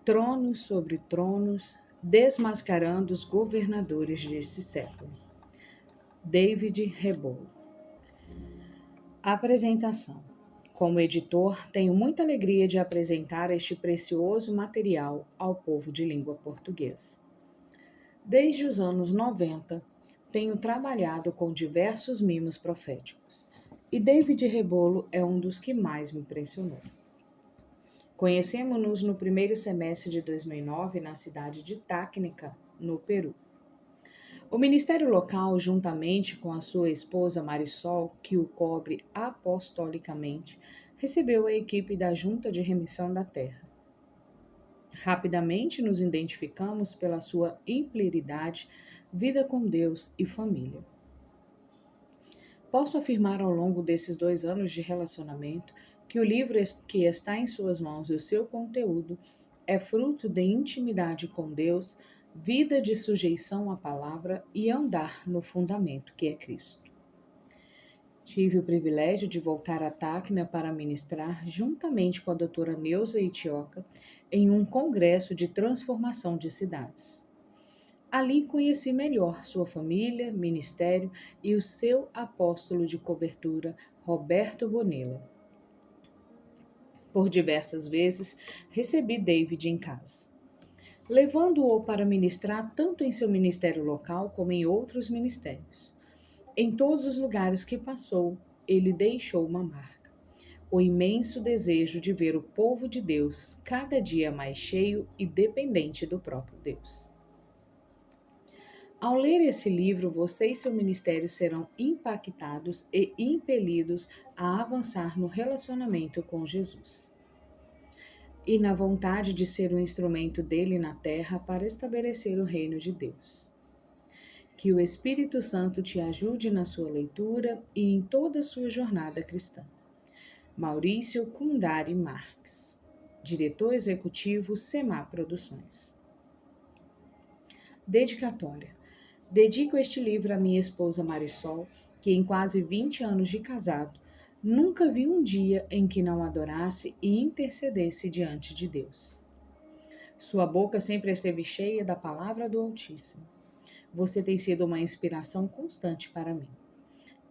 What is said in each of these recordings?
Tronos sobre tronos, desmascarando os governadores deste século. David Rebolo. Apresentação. Como editor, tenho muita alegria de apresentar este precioso material ao povo de língua portuguesa. Desde os anos 90, tenho trabalhado com diversos mimos proféticos, e David Rebolo é um dos que mais me impressionou. Conhecemos-nos no primeiro semestre de 2009 na cidade de Tácnica, no Peru. O ministério local, juntamente com a sua esposa Marisol, que o cobre apostolicamente, recebeu a equipe da Junta de Remissão da Terra. Rapidamente nos identificamos pela sua implidade, vida com Deus e família. Posso afirmar ao longo desses 2 anos de relacionamento que o livro que está em suas mãos e o seu conteúdo é fruto de intimidade com Deus, vida de sujeição à palavra e andar no fundamento que é Cristo. Tive o privilégio de voltar a Tacna para ministrar, juntamente com a doutora Neuza Itioca, em um congresso de transformação de cidades. Ali conheci melhor sua família, ministério e o seu apóstolo de cobertura, Roberto Bonella. Por diversas vezes recebi David em casa, levando-o para ministrar tanto em seu ministério local como em outros ministérios. Em todos os lugares que passou, ele deixou uma marca. O imenso desejo de ver o povo de Deus cada dia mais cheio e dependente do próprio Deus. Ao ler esse livro, você e seu ministério serão impactados e impelidos a avançar no relacionamento com Jesus e na vontade de ser um instrumento dele na terra para estabelecer o reino de Deus. Que o Espírito Santo te ajude na sua leitura e em toda a sua jornada cristã. Maurício Kundari Marques, diretor executivo SEMA Produções. Dedicatória. Dedico este livro à minha esposa Marisol, que em quase 20 anos de casado, nunca vi um dia em que não adorasse e intercedesse diante de Deus. Sua boca sempre esteve cheia da palavra do Altíssimo. Você tem sido uma inspiração constante para mim.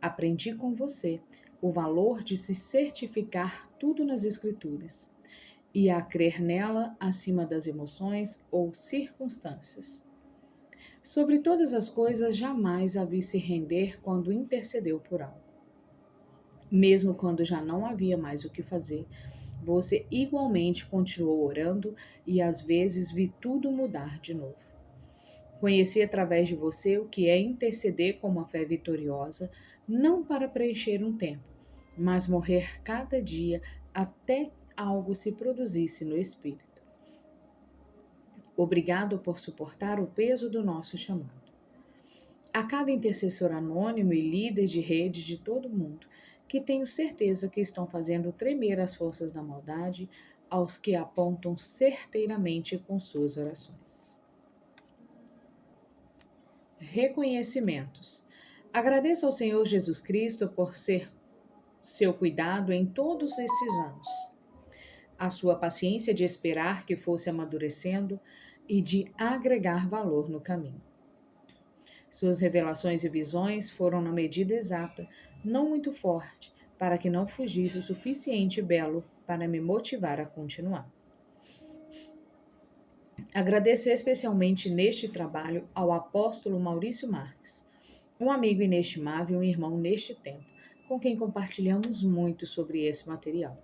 Aprendi com você o valor de se certificar tudo nas Escrituras e a crer nela acima das emoções ou circunstâncias. Sobre todas as coisas, jamais a vi se render quando intercedeu por algo. Mesmo quando já não havia mais o que fazer, você igualmente continuou orando e às vezes vi tudo mudar de novo. Conheci através de você o que é interceder com uma fé vitoriosa, não para preencher um tempo, mas morrer cada dia até algo se produzisse no Espírito. Obrigado por suportar o peso do nosso chamado. A cada intercessor anônimo e líder de redes de todo mundo, que tenho certeza que estão fazendo tremer as forças da maldade, aos que apontam certeiramente com suas orações. Reconhecimentos. Agradeço ao Senhor Jesus Cristo por ser seu cuidado em todos esses anos. A sua paciência de esperar que fosse amadurecendo e de agregar valor no caminho. Suas revelações e visões foram na medida exata, não muito forte, para que não fugisse o suficiente belo para me motivar a continuar. Agradeço especialmente neste trabalho ao apóstolo Maurício Marques, um amigo inestimável e um irmão neste tempo, com quem compartilhamos muito sobre esse material.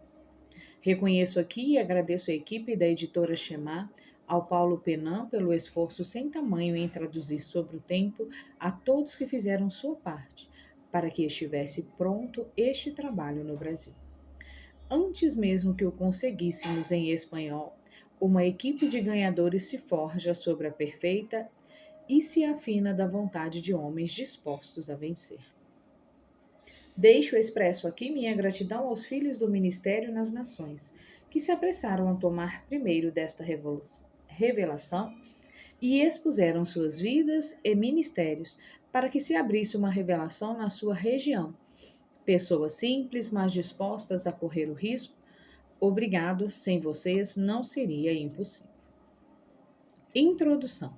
Reconheço aqui e agradeço à equipe da editora Shema, ao Paulo Penan pelo esforço sem tamanho em traduzir sobre o tempo a todos que fizeram sua parte, para que estivesse pronto este trabalho no Brasil. Antes mesmo que o conseguíssemos em espanhol, uma equipe de ganhadores se forja sobre a perfeita e se afina da vontade de homens dispostos a vencer. Deixo expresso aqui minha gratidão aos filhos do ministério nas nações, que se apressaram a tomar primeiro desta revelação e expuseram suas vidas e ministérios para que se abrisse uma revelação na sua região. Pessoas simples, mas dispostas a correr o risco. Obrigado, sem vocês não seria impossível. Introdução.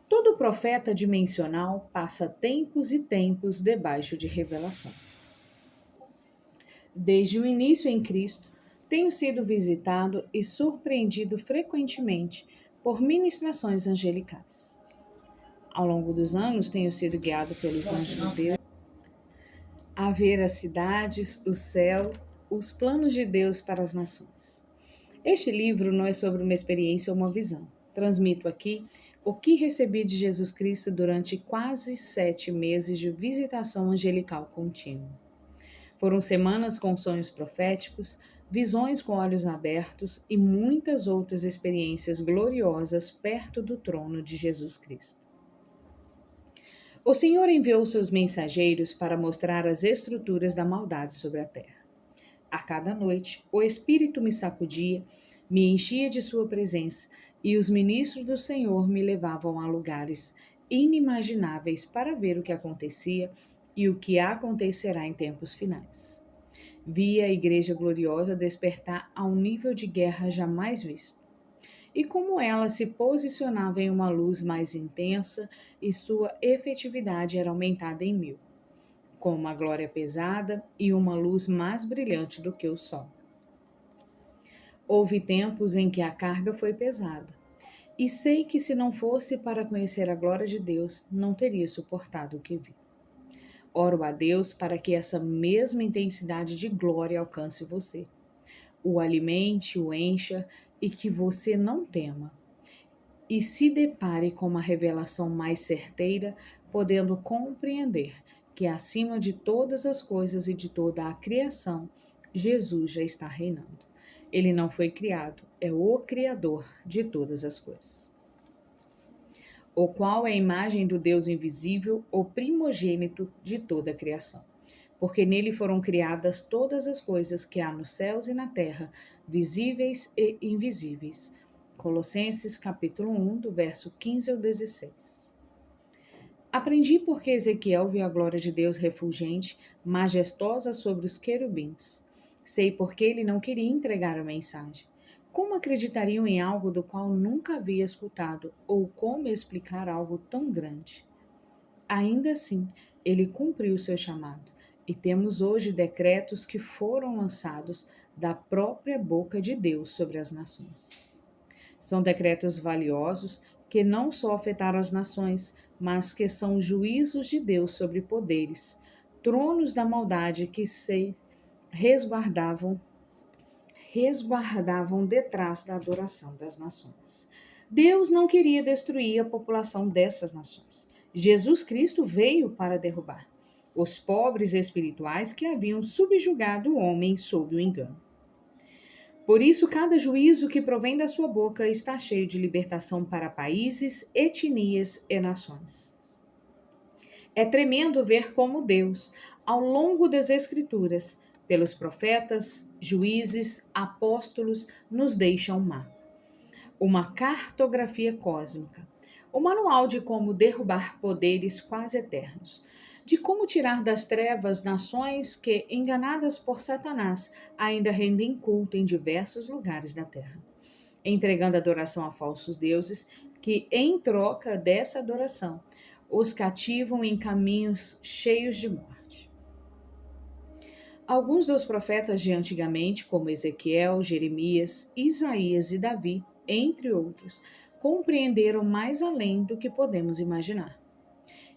Todo profeta dimensional passa tempos e tempos debaixo de revelação. Desde o início em Cristo, tenho sido visitado e surpreendido frequentemente por ministrações angelicais. Ao longo dos anos, tenho sido guiado pelos anjos de Deus a ver as cidades, o céu, os planos de Deus para as nações. Este livro não é sobre uma experiência ou uma visão. Transmito aqui o que recebi de Jesus Cristo durante quase 7 meses de visitação angelical contínua. Foram semanas com sonhos proféticos, visões com olhos abertos e muitas outras experiências gloriosas perto do trono de Jesus Cristo. O Senhor enviou seus mensageiros para mostrar as estruturas da maldade sobre a terra. A cada noite, o Espírito me sacudia, me enchia de sua presença, e os ministros do Senhor me levavam a lugares inimagináveis para ver o que acontecia e o que acontecerá em tempos finais. Via a Igreja Gloriosa despertar a um nível de guerra jamais visto, e como ela se posicionava em uma luz mais intensa e sua efetividade era aumentada em 1000, com uma glória pesada e uma luz mais brilhante do que o sol. Houve tempos em que a carga foi pesada, e sei que se não fosse para conhecer a glória de Deus, não teria suportado o que vi. Oro a Deus para que essa mesma intensidade de glória alcance você, o alimente, o encha e que você não tema. E se depare com uma revelação mais certeira, podendo compreender que acima de todas as coisas e de toda a criação, Jesus já está reinando. Ele não foi criado, é o Criador de todas as coisas, o qual é a imagem do Deus invisível, o primogênito de toda a criação. Porque nele foram criadas todas as coisas que há nos céus e na terra, visíveis e invisíveis. Colossenses capítulo 1, do verso 15 ao 16. Aprendi porque Ezequiel viu a glória de Deus refulgente, majestosa sobre os querubins. Sei porque ele não queria entregar a mensagem. Como acreditariam em algo do qual nunca havia escutado, ou como explicar algo tão grande? Ainda assim, ele cumpriu seu chamado, e temos hoje decretos que foram lançados da própria boca de Deus sobre as nações. São decretos valiosos que não só afetaram as nações, mas que são juízos de Deus sobre poderes, tronos da maldade que se resguardavam detrás da adoração das nações. Deus não queria destruir a população dessas nações. Jesus Cristo veio para derrubar os pobres espirituais que haviam subjugado o homem sob o engano. Por isso, cada juízo que provém da sua boca está cheio de libertação para países, etnias e nações. É tremendo ver como Deus, ao longo das Escrituras, pelos profetas, juízes, apóstolos, nos deixa um mapa, uma cartografia cósmica, o manual de como derrubar poderes quase eternos, de como tirar das trevas nações que, enganadas por Satanás, ainda rendem culto em diversos lugares da terra, entregando adoração a falsos deuses que, em troca dessa adoração, os cativam em caminhos cheios de morte. Alguns dos profetas de antigamente, como Ezequiel, Jeremias, Isaías e Davi, entre outros, compreenderam mais além do que podemos imaginar.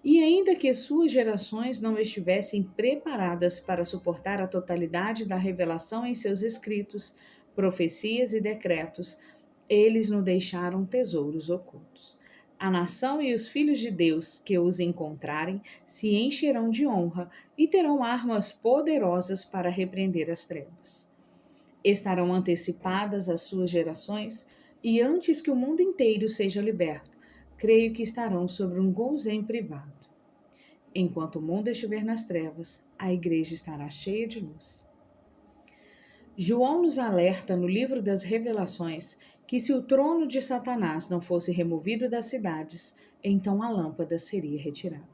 E ainda que suas gerações não estivessem preparadas para suportar a totalidade da revelação em seus escritos, profecias e decretos, eles nos deixaram tesouros ocultos. A nação e os filhos de Deus que os encontrarem se encherão de honra e terão armas poderosas para repreender as trevas. Estarão antecipadas as suas gerações e antes que o mundo inteiro seja liberto, creio que estarão sobre um gozém privado. Enquanto o mundo estiver nas trevas, a igreja estará cheia de luz. João nos alerta no livro das Revelações que se o trono de Satanás não fosse removido das cidades, então a lâmpada seria retirada.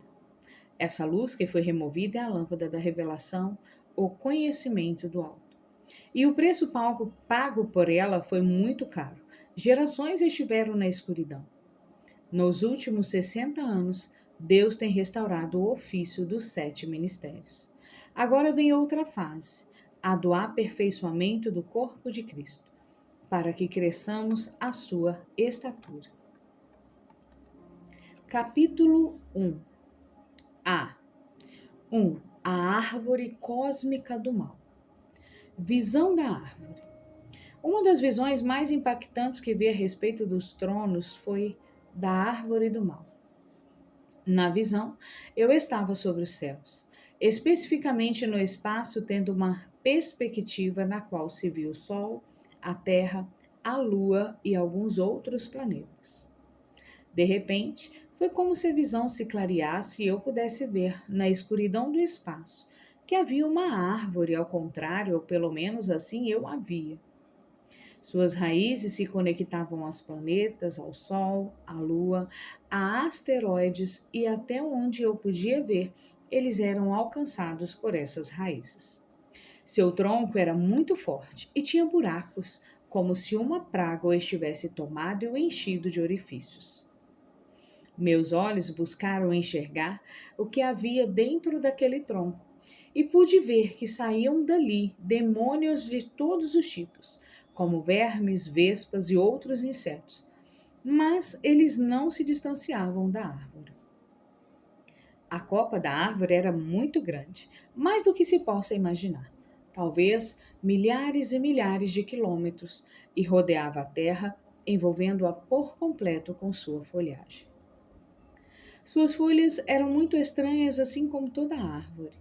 Essa luz que foi removida é a lâmpada da revelação, o conhecimento do alto. E o preço pago por ela foi muito caro, Gerações estiveram na escuridão. Nos últimos 60 anos, Deus tem restaurado o ofício dos 7 ministérios. Agora vem outra fase, a do aperfeiçoamento do corpo de Cristo, para que cresçamos à sua estatura. Capítulo 1. A. 1. A árvore cósmica do mal. Visão da árvore. Uma das visões mais impactantes que vi a respeito dos tronos foi da árvore do mal. Na visão, eu estava sobre os céus, especificamente no espaço, tendo uma perspectiva na qual se viu o Sol, a Terra, a Lua e alguns outros planetas. De repente, foi como se a visão se clareasse e eu pudesse ver, na escuridão do espaço, que havia uma árvore ao contrário, ou pelo menos assim eu a via. Suas raízes se conectavam aos planetas, ao Sol, à Lua, a asteroides e até onde eu podia ver, eles eram alcançados por essas raízes. Seu tronco era muito forte e tinha buracos, como se uma praga o estivesse tomado e o enchido de orifícios. Meus olhos buscaram enxergar o que havia dentro daquele tronco e pude ver que saíam dali demônios de todos os tipos, como vermes, vespas e outros insetos, mas eles não se distanciavam da árvore. A copa da árvore era muito grande, mais do que se possa imaginar, talvez milhares e milhares de quilômetros, e rodeava a terra, envolvendo-a por completo com sua folhagem. Suas folhas eram muito estranhas, assim como toda a árvore.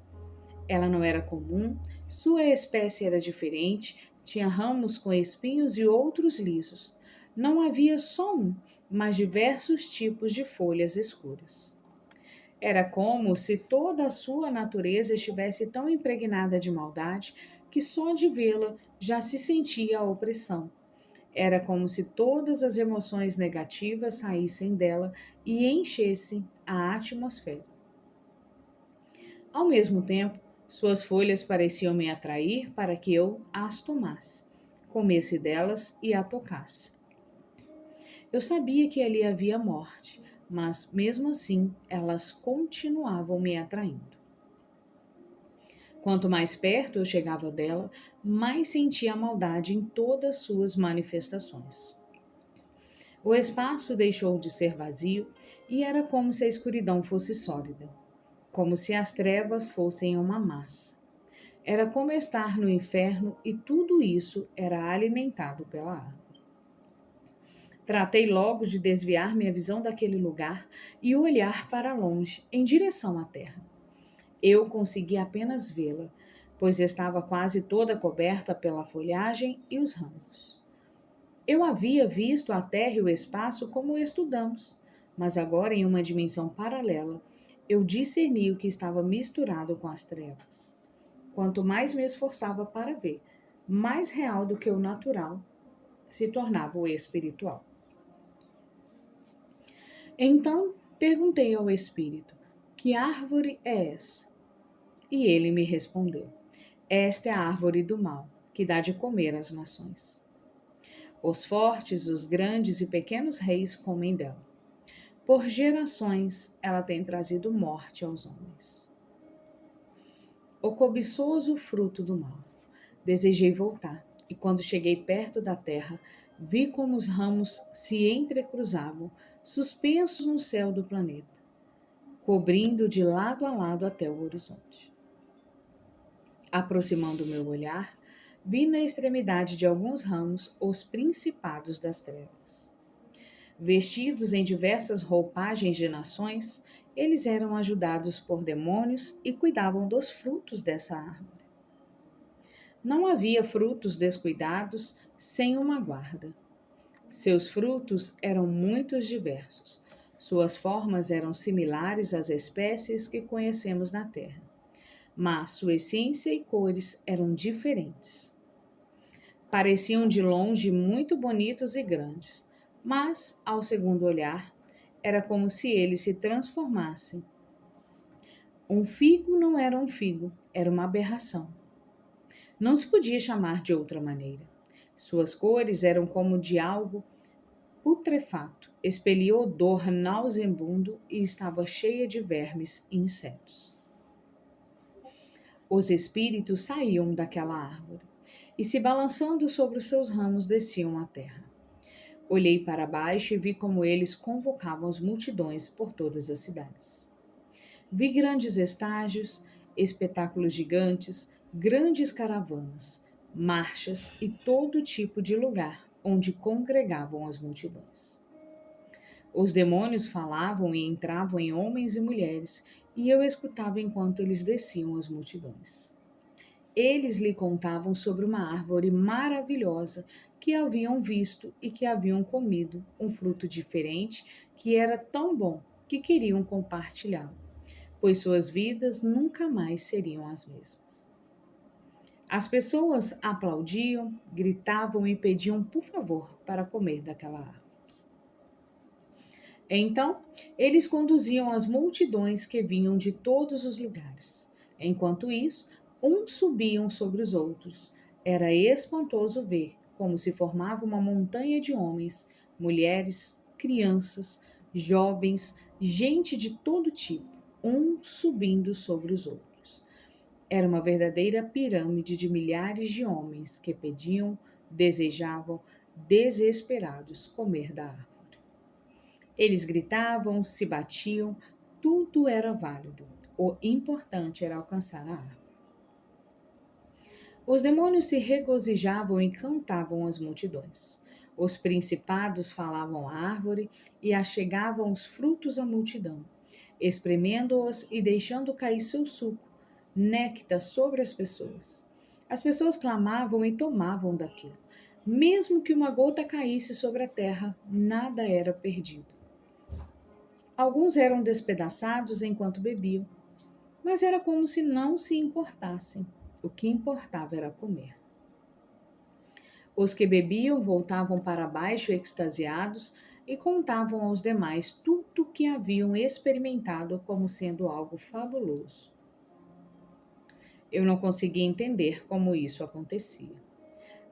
Ela não era comum, sua espécie era diferente, tinha ramos com espinhos e outros lisos. Não havia só um, mas diversos tipos de folhas escuras. Era como se toda a sua natureza estivesse tão impregnada de maldade que só de vê-la já se sentia a opressão. Era como se todas as emoções negativas saíssem dela e enchessem a atmosfera. Ao mesmo tempo, suas folhas pareciam me atrair para que eu as tomasse, comesse delas e a tocasse. Eu sabia que ali havia morte, mas mesmo assim elas continuavam me atraindo. Quanto mais perto eu chegava dela, mais sentia a maldade em todas suas manifestações. O espaço deixou de ser vazio e era como se a escuridão fosse sólida, como se as trevas fossem uma massa. Era como estar no inferno e tudo isso era alimentado pela árvore. Tratei logo de desviar minha visão daquele lugar e olhar para longe, em direção à terra. Eu consegui apenas vê-la, pois estava quase toda coberta pela folhagem e os ramos. Eu havia visto a terra e o espaço como estudamos, mas agora em uma dimensão paralela, eu discerni o que estava misturado com as trevas. Quanto mais me esforçava para ver, mais real do que o natural se tornava o espiritual. Então perguntei ao espírito: que árvore é essa? E ele me respondeu: esta é a árvore do mal, que dá de comer às nações. Os fortes, os grandes e pequenos reis comem dela. Por gerações ela tem trazido morte aos homens. O cobiçoso fruto do mal. Desejei voltar, e quando cheguei perto da terra, vi como os ramos se entrecruzavam, suspensos no céu do planeta, cobrindo de lado a lado até o horizonte. Aproximando o meu olhar, vi na extremidade de alguns ramos os principados das trevas. Vestidos em diversas roupagens de nações, eles eram ajudados por demônios e cuidavam dos frutos dessa árvore. Não havia frutos descuidados sem uma guarda. Seus frutos eram muito diversos. Suas formas eram similares às espécies que conhecemos na Terra, mas sua essência e cores eram diferentes. Pareciam de longe muito bonitos e grandes, mas, ao segundo olhar, era como se eles se transformassem. Um figo não era um figo, era uma aberração. Não se podia chamar de outra maneira. Suas cores eram como de algo putrefato, expelia odor nauseabundo e estava cheia de vermes e insetos. Os espíritos saíam daquela árvore e, se balançando sobre os seus ramos, desciam à terra. Olhei para baixo e vi como eles convocavam as multidões por todas as cidades. Vi grandes estágios, espetáculos gigantes, grandes caravanas, marchas e todo tipo de lugar onde congregavam as multidões. Os demônios falavam e entravam em homens e mulheres, e eu escutava enquanto eles desciam as multidões. Eles lhe contavam sobre uma árvore maravilhosa que haviam visto e que haviam comido, um fruto diferente que era tão bom que queriam compartilhá-lo, pois suas vidas nunca mais seriam as mesmas. As pessoas aplaudiam, gritavam e pediam por favor para comer daquela árvore. Então, eles conduziam as multidões que vinham de todos os lugares. Enquanto isso, uns subiam sobre os outros. Era espantoso ver como se formava uma montanha de homens, mulheres, crianças, jovens, gente de todo tipo, uns subindo sobre os outros. Era uma verdadeira pirâmide de milhares de homens que pediam, desejavam, desesperados, comer da árvore. Eles gritavam, se batiam, tudo era válido. O importante era alcançar a árvore. Os demônios se regozijavam e cantavam às multidões. Os principados falavam à árvore e achegavam os frutos à multidão, espremendo-os e deixando cair seu suco, néctar sobre as pessoas. As pessoas clamavam e tomavam daquilo. Mesmo que uma gota caísse sobre a terra, nada era perdido. Alguns eram despedaçados enquanto bebiam, mas era como se não se importassem. O que importava era comer. Os que bebiam voltavam para baixo extasiados e contavam aos demais tudo o que haviam experimentado como sendo algo fabuloso. Eu não conseguia entender como isso acontecia.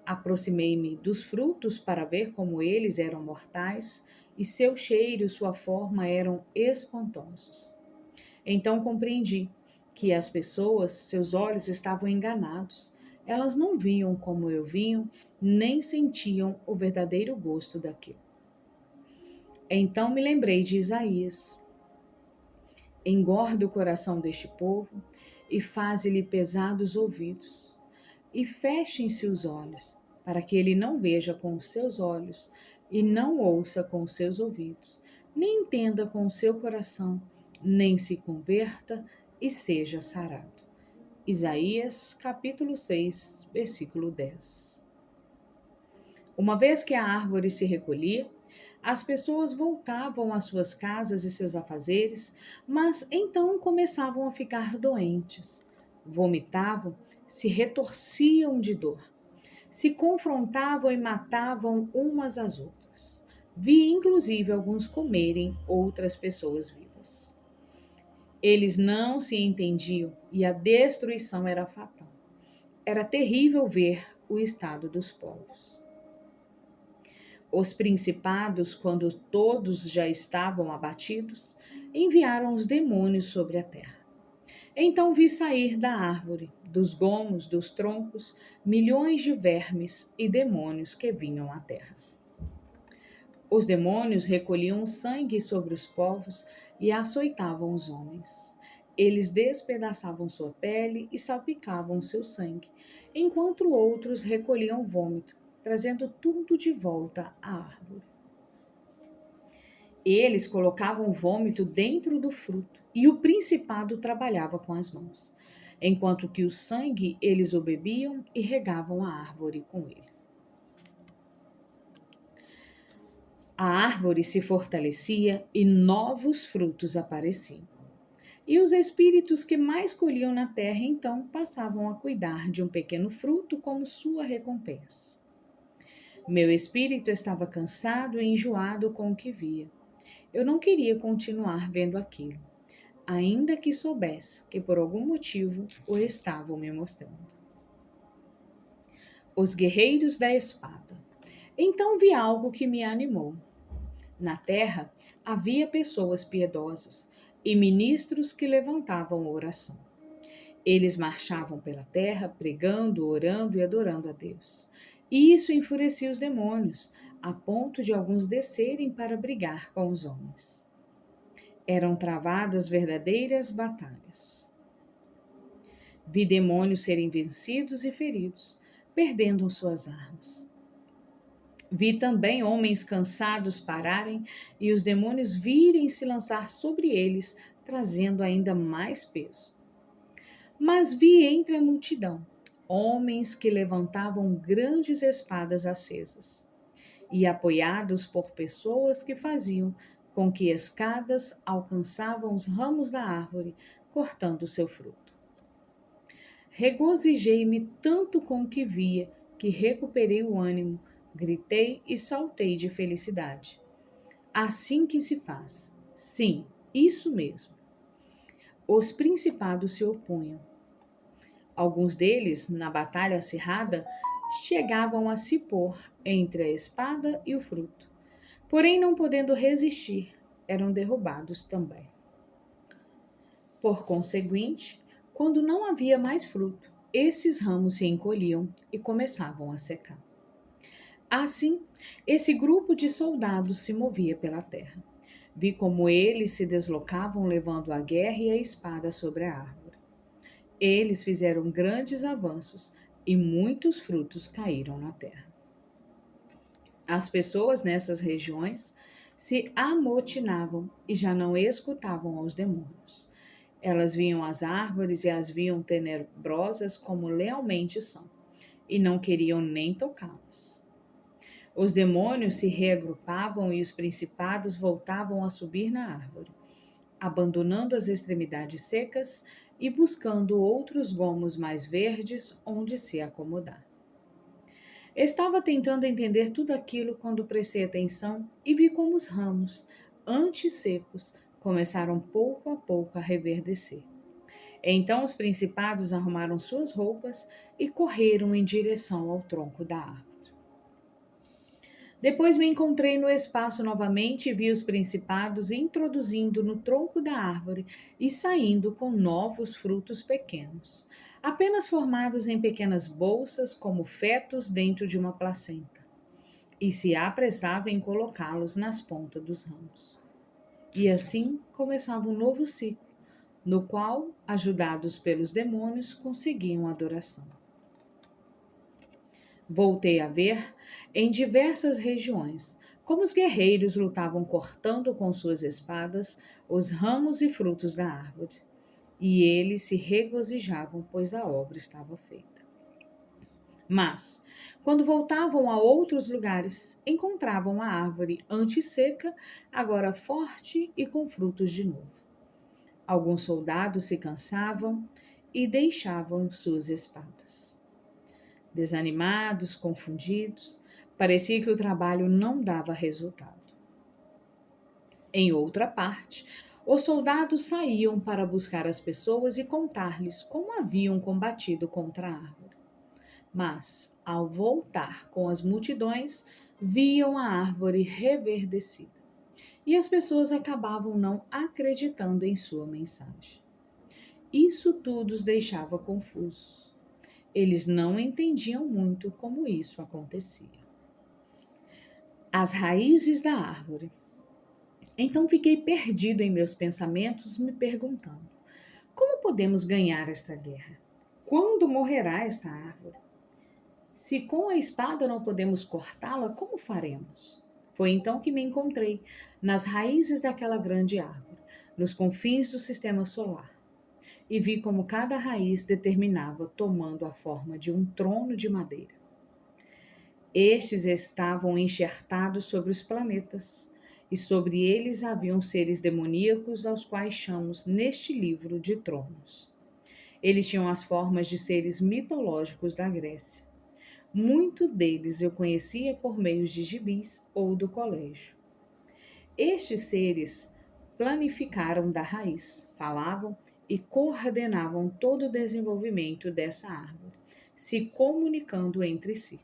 Aproximei-me dos frutos para ver como eles eram mortais e seu cheiro e sua forma eram espantosos. Então compreendi que as pessoas, seus olhos estavam enganados. Elas não viam como eu via, nem sentiam o verdadeiro gosto daquilo. Então me lembrei de Isaías. Engorda o coração deste povo e faze-lhe pesados ouvidos. E fechem-se os olhos, para que ele não veja com os seus olhos e não ouça com os seus ouvidos, nem entenda com o seu coração, nem se converta e seja sarado. Isaías, capítulo 6, versículo 10. Uma vez que a árvore se recolhia, as pessoas voltavam às suas casas e seus afazeres, mas então começavam a ficar doentes. Vomitavam, se retorciam de dor, se confrontavam e matavam umas às outras. Vi inclusive alguns comerem outras pessoas vivas. Eles não se entendiam e a destruição era fatal. Era terrível ver o estado dos povos. Os principados, quando todos já estavam abatidos, enviaram os demônios sobre a terra. Então vi sair da árvore, dos gomos, dos troncos, milhões de vermes e demônios que vinham à terra. Os demônios recolhiam o sangue sobre os povos e açoitavam os homens. Eles despedaçavam sua pele e salpicavam seu sangue, enquanto outros recolhiam vômito, trazendo tudo de volta à árvore. Eles colocavam vômito dentro do fruto e o principado trabalhava com as mãos, enquanto que o sangue eles o bebiam e regavam a árvore com ele. A árvore se fortalecia e novos frutos apareciam. E os espíritos que mais colhiam na terra então passavam a cuidar de um pequeno fruto como sua recompensa. Meu espírito estava cansado e enjoado com o que via. Eu não queria continuar vendo aquilo, ainda que soubesse que por algum motivo o estavam me mostrando. Os guerreiros da espada. Então vi algo que me animou. Na terra havia pessoas piedosas e ministros que levantavam oração. Eles marchavam pela terra, pregando, orando e adorando a Deus. E isso enfurecia os demônios, a ponto de alguns descerem para brigar com os homens. Eram travadas verdadeiras batalhas. Vi demônios serem vencidos e feridos, perdendo suas armas. Vi também homens cansados pararem e os demônios virem se lançar sobre eles, trazendo ainda mais peso. Mas vi entre a multidão homens que levantavam grandes espadas acesas e apoiados por pessoas que faziam com que escadas alcançavam os ramos da árvore, cortando seu fruto. Regozijei-me tanto com o que via, que recuperei o ânimo, gritei e saltei de felicidade. Assim que se faz. Sim, isso mesmo. Os principados se opunham. Alguns deles, na batalha acirrada, chegavam a se pôr entre a espada e o fruto. Porém, não podendo resistir, eram derrubados também. Por conseguinte, quando não havia mais fruto, esses ramos se encolhiam e começavam a secar. Assim, esse grupo de soldados se movia pela terra. Vi como eles se deslocavam levando a guerra e a espada sobre a árvore. Eles fizeram grandes avanços e muitos frutos caíram na terra. As pessoas nessas regiões se amotinavam e já não escutavam aos demônios. Elas viam as árvores e as viam tenebrosas como lealmente são, e não queriam nem tocá-las. Os demônios se reagrupavam e os principados voltavam a subir na árvore, abandonando as extremidades secas e buscando outros gomos mais verdes onde se acomodar. Estava tentando entender tudo aquilo quando prestei atenção e vi como os ramos, antes secos, começaram pouco a pouco a reverdecer. Então os principados arrumaram suas roupas e correram em direção ao tronco da árvore. Depois me encontrei no espaço novamente e vi os principados introduzindo no tronco da árvore e saindo com novos frutos pequenos, apenas formados em pequenas bolsas como fetos dentro de uma placenta, e se apressavam em colocá-los nas pontas dos ramos. E assim começava um novo ciclo, no qual, ajudados pelos demônios, conseguiam adoração. Voltei a ver, em diversas regiões, como os guerreiros lutavam cortando com suas espadas os ramos e frutos da árvore. E eles se regozijavam, pois a obra estava feita. Mas, quando voltavam a outros lugares, encontravam a árvore antes seca, agora forte e com frutos de novo. Alguns soldados se cansavam e deixavam suas espadas. Desanimados, confundidos, parecia que o trabalho não dava resultado. Em outra parte, os soldados saíam para buscar as pessoas e contar-lhes como haviam combatido contra a árvore. Mas, ao voltar com as multidões, viam a árvore reverdecida. E as pessoas acabavam não acreditando em sua mensagem. Isso tudo os deixava confusos. Eles não entendiam muito como isso acontecia. As raízes da árvore. Então fiquei perdido em meus pensamentos, me perguntando: como podemos ganhar esta guerra? Quando morrerá esta árvore? Se com a espada não podemos cortá-la, como faremos? Foi então que me encontrei nas raízes daquela grande árvore, nos confins do sistema solar, e vi como cada raiz determinava tomando a forma de um trono de madeira. Estes estavam enxertados sobre os planetas, e sobre eles haviam seres demoníacos aos quais chamamos neste livro de tronos. Eles tinham as formas de seres mitológicos da Grécia. Muito deles eu conhecia por meio de gibis ou do colégio. Estes seres planificaram da raiz, falavam e coordenavam todo o desenvolvimento dessa árvore, se comunicando entre si.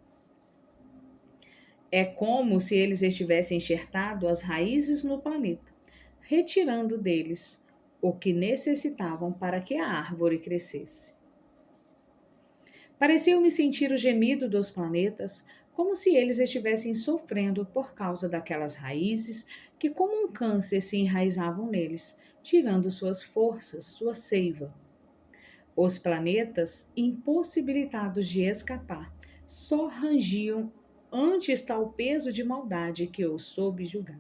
É como se eles estivessem enxertado as raízes no planeta, retirando deles o que necessitavam para que a árvore crescesse. Pareceu-me sentir o gemido dos planetas, como se eles estivessem sofrendo por causa daquelas raízes que, como um câncer, se enraizavam neles, tirando suas forças, sua seiva. Os planetas, impossibilitados de escapar, só rangiam antes tal peso de maldade que os subjugava.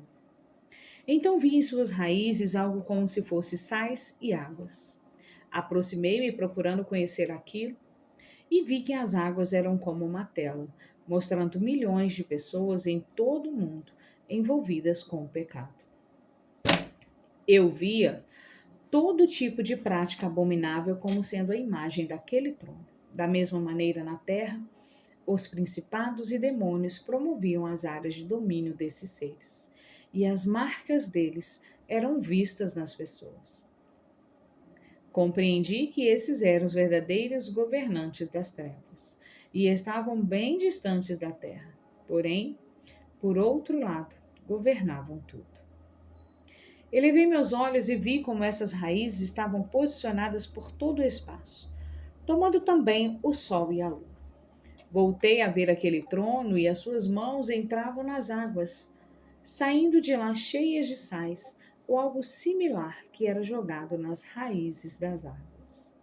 Então vi em suas raízes algo como se fosse sais e águas. Aproximei-me procurando conhecer aquilo e vi que as águas eram como uma tela, mostrando milhões de pessoas em todo o mundo envolvidas com o pecado. Eu via todo tipo de prática abominável como sendo a imagem daquele trono. Da mesma maneira, na terra, os principados e demônios promoviam as áreas de domínio desses seres, e as marcas deles eram vistas nas pessoas. Compreendi que esses eram os verdadeiros governantes das trevas e estavam bem distantes da terra. Porém, por outro lado, governavam tudo. Elevei meus olhos e vi como essas raízes estavam posicionadas por todo o espaço, tomando também o sol e a lua. Voltei a ver aquele trono e as suas mãos entravam nas águas, saindo de lá cheias de sais ou algo similar que era jogado nas raízes das árvores.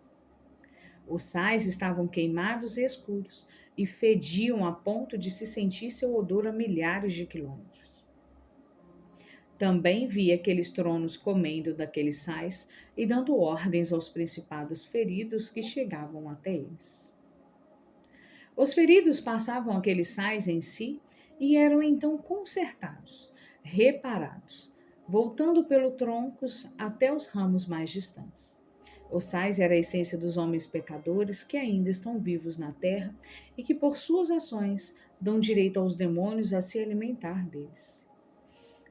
Os sais estavam queimados e escuros e fediam a ponto de se sentir seu odor a milhares de quilômetros. Também vi aqueles tronos comendo daqueles sais e dando ordens aos principados feridos que chegavam até eles. Os feridos passavam aqueles sais em si e eram então consertados, reparados, voltando pelos troncos até os ramos mais distantes. Os sais era a essência dos homens pecadores que ainda estão vivos na terra e que, por suas ações, dão direito aos demônios a se alimentar deles.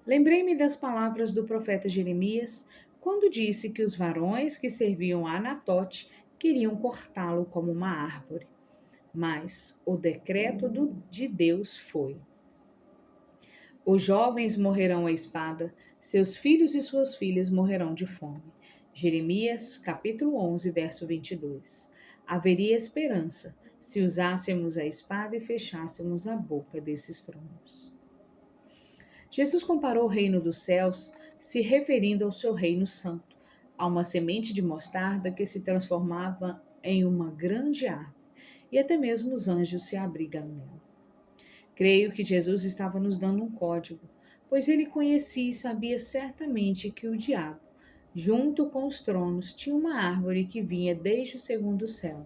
Lembrei-me das palavras do profeta Jeremias, quando disse que os varões que serviam a Anatote queriam cortá-lo como uma árvore. Mas o decreto de Deus foi: os jovens morrerão à espada, seus filhos e suas filhas morrerão de fome. Jeremias, capítulo 11, verso 22. Haveria esperança se usássemos a espada e fechássemos a boca desses tronos. Jesus comparou o reino dos céus, se referindo ao seu reino santo, a uma semente de mostarda que se transformava em uma grande árvore, e até mesmo os anjos se abrigam nela. Creio que Jesus estava nos dando um código, pois ele conhecia e sabia certamente que o diabo, junto com os tronos, tinha uma árvore que vinha desde o segundo céu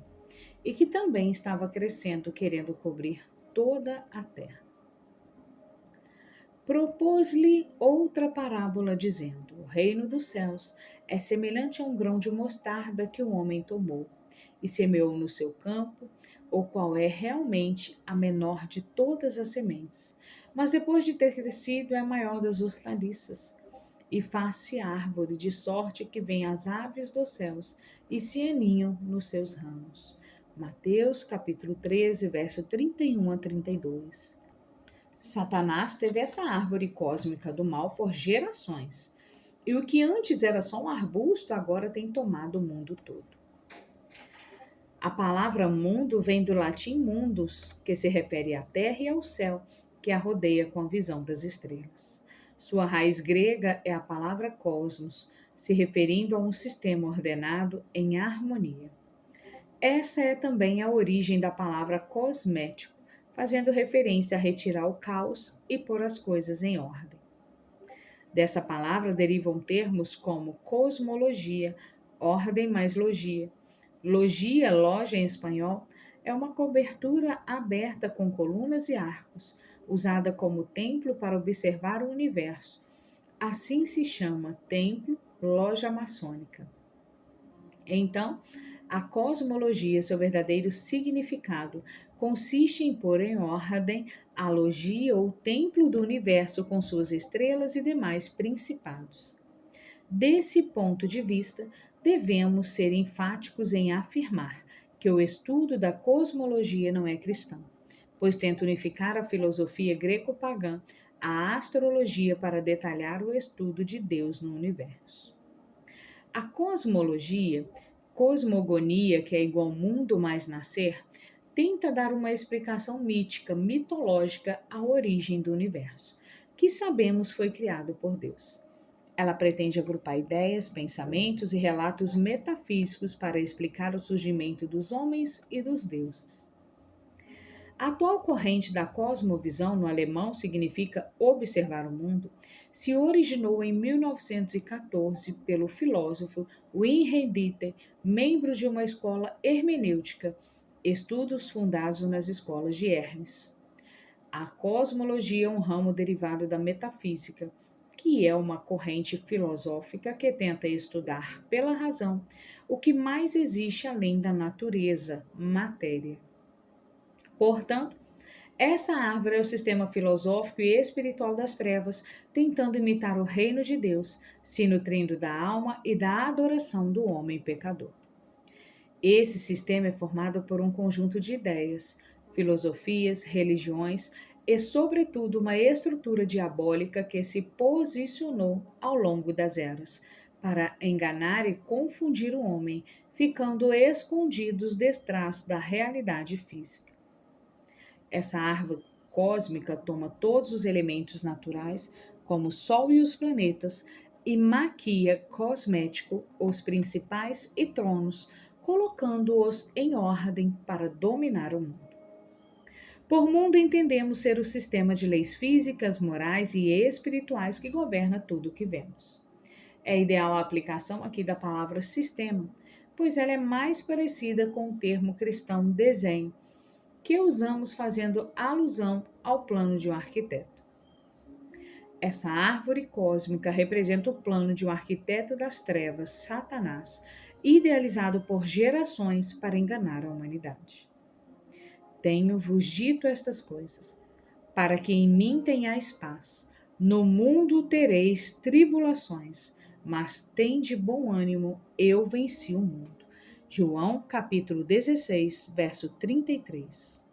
e que também estava crescendo, querendo cobrir toda a terra. Propôs-lhe outra parábola, dizendo: o reino dos céus é semelhante a um grão de mostarda que o homem tomou e semeou no seu campo, o qual é realmente a menor de todas as sementes, mas depois de ter crescido é a maior das hortaliças, e faz-se árvore, de sorte que vêm as aves dos céus e se aninham nos seus ramos. Mateus capítulo 13, verso 31 a 32. Satanás teve essa árvore cósmica do mal por gerações, e o que antes era só um arbusto agora tem tomado o mundo todo. A palavra mundo vem do latim mundus, que se refere à terra e ao céu, que a rodeia com a visão das estrelas. Sua raiz grega é a palavra cosmos, se referindo a um sistema ordenado em harmonia. Essa é também a origem da palavra cosmético, fazendo referência a retirar o caos e pôr as coisas em ordem. Dessa palavra derivam termos como cosmologia, ordem mais logia. Logia, loja em espanhol, é uma cobertura aberta com colunas e arcos, usada como templo para observar o universo. Assim se chama templo, loja maçônica. Então, a cosmologia, seu verdadeiro significado, consiste em pôr em ordem a logia ou templo do universo com suas estrelas e demais principados. Desse ponto de vista, devemos ser enfáticos em afirmar que o estudo da cosmologia não é cristão, pois tenta unificar a filosofia greco-pagã à astrologia para detalhar o estudo de Deus no universo. A cosmologia, cosmogonia, que é igual mundo mais nascer, tenta dar uma explicação mítica, mitológica à origem do universo, que sabemos foi criado por Deus. Ela pretende agrupar ideias, pensamentos e relatos metafísicos para explicar o surgimento dos homens e dos deuses. A atual corrente da cosmovisão, no alemão significa observar o mundo, se originou em 1914 pelo filósofo Wilhelm Dieter, membro de uma escola hermenêutica, estudos fundados nas escolas de Hermes. A cosmologia é um ramo derivado da metafísica, que é uma corrente filosófica que tenta estudar pela razão o que mais existe além da natureza, matéria. Portanto, essa árvore é o sistema filosófico e espiritual das trevas, tentando imitar o reino de Deus, se nutrindo da alma e da adoração do homem pecador. Esse sistema é formado por um conjunto de ideias, filosofias, religiões e, sobretudo, uma estrutura diabólica que se posicionou ao longo das eras para enganar e confundir o homem, ficando escondidos detrás da realidade física. Essa árvore cósmica toma todos os elementos naturais, como o Sol e os planetas, e maquia cosmético os principais e tronos, colocando-os em ordem para dominar o mundo. Por mundo entendemos ser o sistema de leis físicas, morais e espirituais que governa tudo o que vemos. É ideal a aplicação aqui da palavra sistema, pois ela é mais parecida com o termo cristão desenho, que usamos fazendo alusão ao plano de um arquiteto. Essa árvore cósmica representa o plano de um arquiteto das trevas, Satanás, idealizado por gerações para enganar a humanidade. Tenho-vos dito estas coisas, para que em mim tenhais paz. No mundo tereis tribulações, mas tende bom ânimo, eu venci o mundo. João capítulo 16, verso 33.